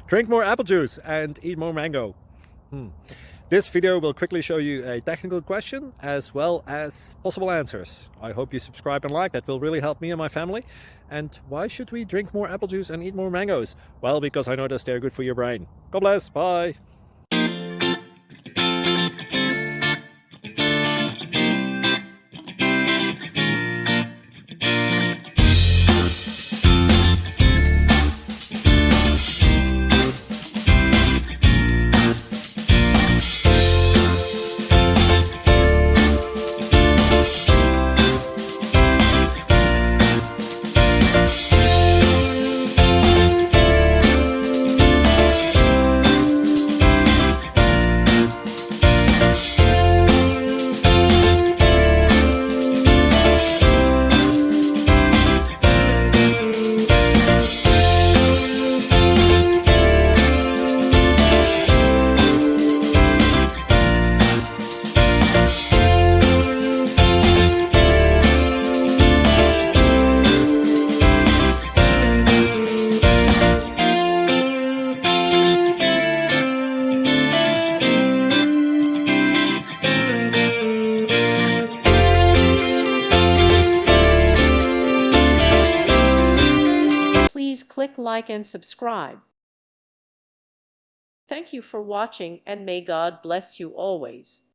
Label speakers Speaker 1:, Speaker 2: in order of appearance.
Speaker 1: Drink more apple juice and eat more mango. This video will quickly show you a technical question as well as possible answers. I hope you subscribe and like, that will really help me and my family. And why should we drink more apple juice and eat more mangoes? Well, because I noticed they're good for your brain. God bless, bye.
Speaker 2: Please click like and subscribe. Thank you for watching, and may God bless you always.